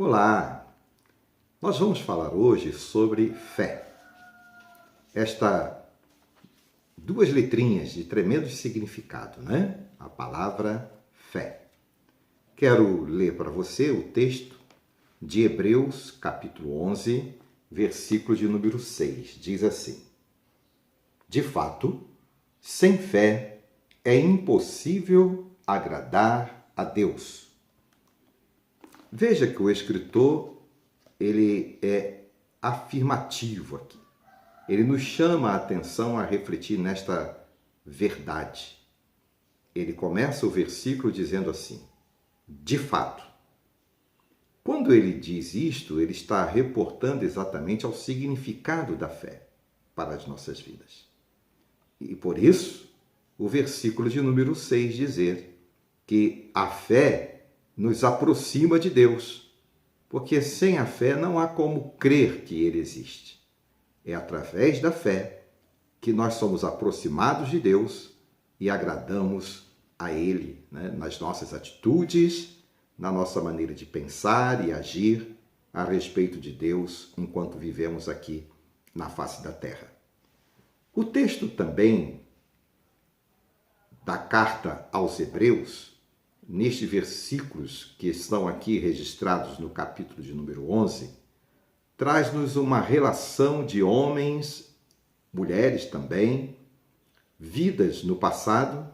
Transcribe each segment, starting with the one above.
Olá! Nós vamos falar hoje sobre fé. Duas letrinhas de tremendo significado, né? A palavra fé. Quero ler para você o texto de Hebreus, capítulo 11, versículo de número 6. Diz assim: De fato, sem fé é impossível agradar a Deus. Veja que o escritor ele é afirmativo aqui. Ele nos chama a atenção a refletir nesta verdade. Ele começa o versículo dizendo assim: de fato. Quando ele diz isto, ele está reportando exatamente ao significado da fé para as nossas vidas. E por isso, o versículo de número 6 dizer que a fé nos aproxima de Deus, porque sem a fé não há como crer que Ele existe. É através da fé que nós somos aproximados de Deus e agradamos a Ele, né? Nas nossas atitudes, na nossa maneira de pensar e agir a respeito de Deus enquanto vivemos aqui na face da terra. O texto também da carta aos Hebreus, nestes versículos que estão aqui registrados no capítulo de número 11, traz-nos uma relação de homens, mulheres também, vidas no passado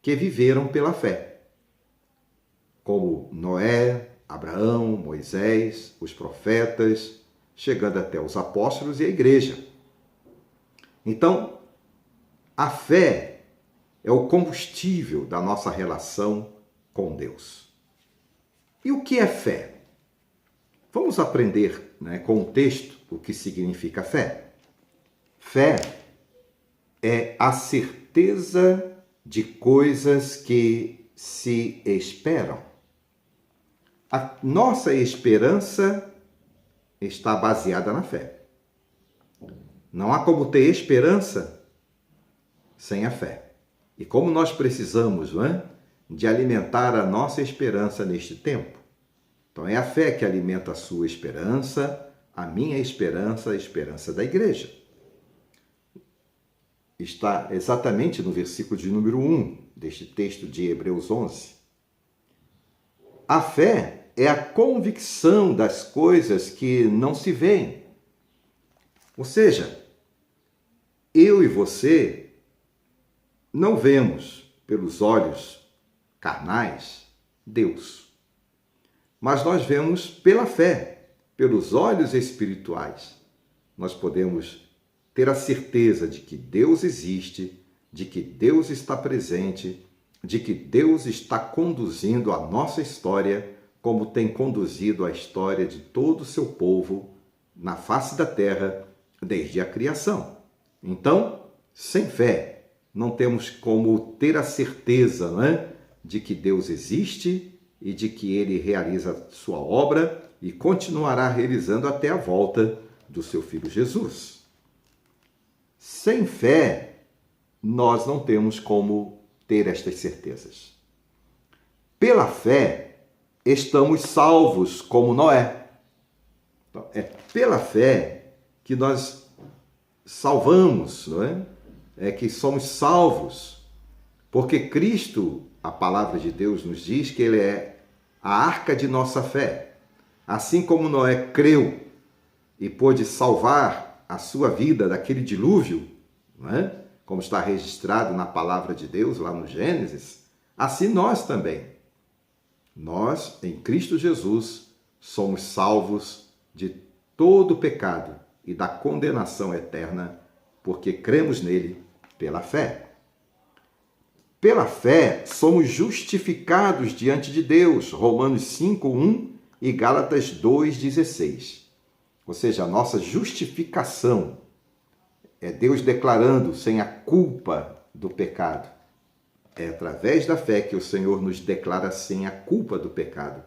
que viveram pela fé, como Noé, Abraão, Moisés, os profetas, chegando até os apóstolos e a igreja. Então, a fé é o combustível da nossa relação com Deus. E o que é fé? Vamos aprender, com o texto o que significa fé. Fé é a certeza de coisas que se esperam. A nossa esperança está baseada na fé. Não há como ter esperança sem a fé. E como nós precisamos, de alimentar a nossa esperança neste tempo. Então é a fé que alimenta a sua esperança, a minha esperança, a esperança da igreja. Está exatamente no versículo de número 1 deste texto de Hebreus 11. A fé é a convicção das coisas que não se veem. Ou seja, eu e você não vemos pelos olhos carnais Deus. Mas nós vemos pela fé, pelos olhos espirituais. Nós podemos ter a certeza de que Deus existe, de que Deus está presente, de que Deus está conduzindo a nossa história como tem conduzido a história de todo o seu povo na face da terra desde a criação. Então, sem fé, não temos como ter a certeza, de que Deus existe e de que Ele realiza sua obra e continuará realizando até a volta do seu Filho Jesus. Sem fé, nós não temos como ter estas certezas. Pela fé, estamos salvos como Noé. Então, é pela fé que nós salvamos, É que somos salvos, porque Cristo, a palavra de Deus nos diz que Ele é a arca de nossa fé. Assim como Noé creu e pôde salvar a sua vida daquele dilúvio, como está registrado na palavra de Deus lá no Gênesis, assim nós também. Nós, em Cristo Jesus, somos salvos de todo o pecado e da condenação eterna, porque cremos nele pela fé. Pela fé, somos justificados diante de Deus, Romanos 5:1 e Gálatas 2:16. Ou seja, a nossa justificação é Deus declarando sem a culpa do pecado. É através da fé que o Senhor nos declara sem a culpa do pecado.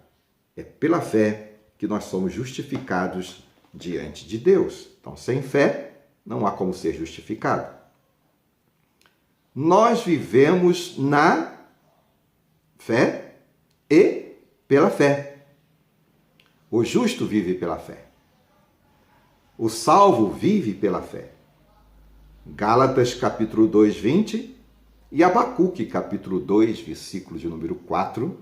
É pela fé que nós somos justificados diante de Deus. Então, sem fé, não há como ser justificado. Nós vivemos na fé e pela fé. O justo vive pela fé. O salvo vive pela fé. Gálatas capítulo 2, 20 e Abacuque capítulo 2, versículo de número 4,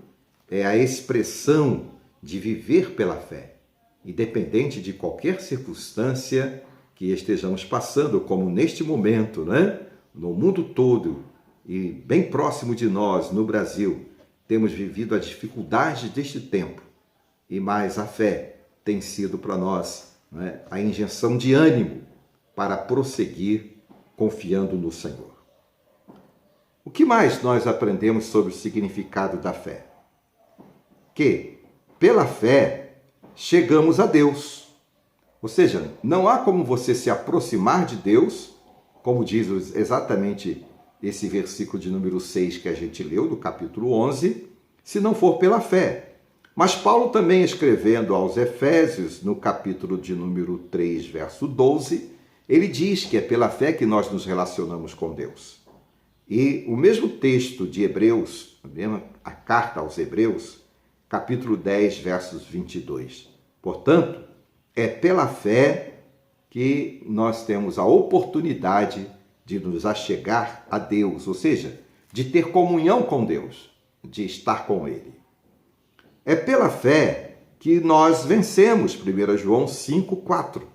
é a expressão de viver pela fé, independente de qualquer circunstância que estejamos passando, como neste momento, né? No mundo todo e bem próximo de nós, no Brasil, temos vivido a dificuldade deste tempo, e mais a fé tem sido para nós, né, a injeção de ânimo para prosseguir confiando no Senhor. O que mais nós aprendemos sobre o significado da fé? Que, pela fé, chegamos a Deus. Ou seja, não há como você se aproximar de Deus, como diz exatamente esse versículo de número 6 que a gente leu, do capítulo 11, se não for pela fé. Mas Paulo também, escrevendo aos Efésios, no capítulo de número 3, verso 12, ele diz que é pela fé que nós nos relacionamos com Deus. E o mesmo texto de Hebreus, a carta aos Hebreus, capítulo 10, versos 22. Portanto, é pela fé que nós temos a oportunidade de nos achegar a Deus, ou seja, de ter comunhão com Deus, de estar com Ele. É pela fé que nós vencemos, 1 João 5, 4.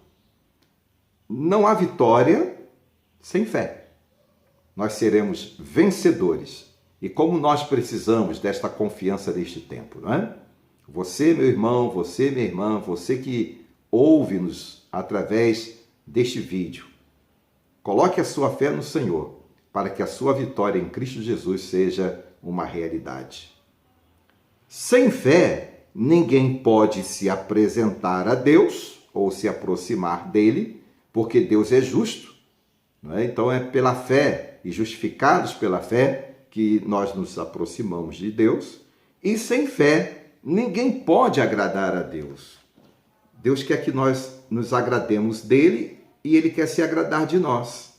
Não há vitória sem fé. Nós seremos vencedores. E como nós precisamos desta confiança neste tempo, não é? Você, meu irmão, você, minha irmã, você que ouve-nos através deste vídeo, coloque a sua fé no Senhor, para que a sua vitória em Cristo Jesus seja uma realidade. Sem fé, ninguém pode se apresentar a Deus ou se aproximar dele, porque Deus é justo, não é? Então é pela fé e justificados pela fé que nós nos aproximamos de Deus. E sem fé, ninguém pode agradar a Deus. Deus quer que nós nos agrademos dele e ele quer se agradar de nós.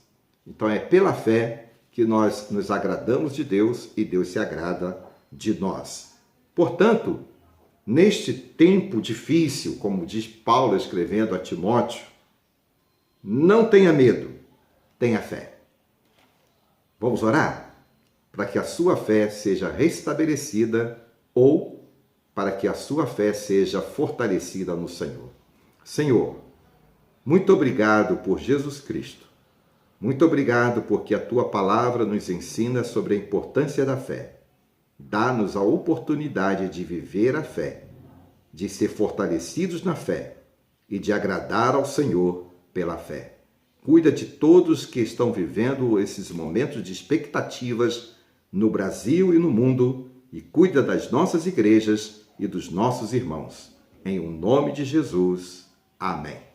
Então é pela fé que nós nos agradamos de Deus e Deus se agrada de nós. Portanto, neste tempo difícil, como diz Paulo escrevendo a Timóteo, não tenha medo, tenha fé. Vamos orar? Para que a sua fé seja restabelecida ou para que a sua fé seja fortalecida no Senhor. Senhor, muito obrigado por Jesus Cristo. Muito obrigado porque a tua palavra nos ensina sobre a importância da fé. Dá-nos a oportunidade de viver a fé, de ser fortalecidos na fé e de agradar ao Senhor pela fé. Cuida de todos que estão vivendo esses momentos de expectativas no Brasil e no mundo e cuida das nossas igrejas e dos nossos irmãos. Em o nome de Jesus. Amém.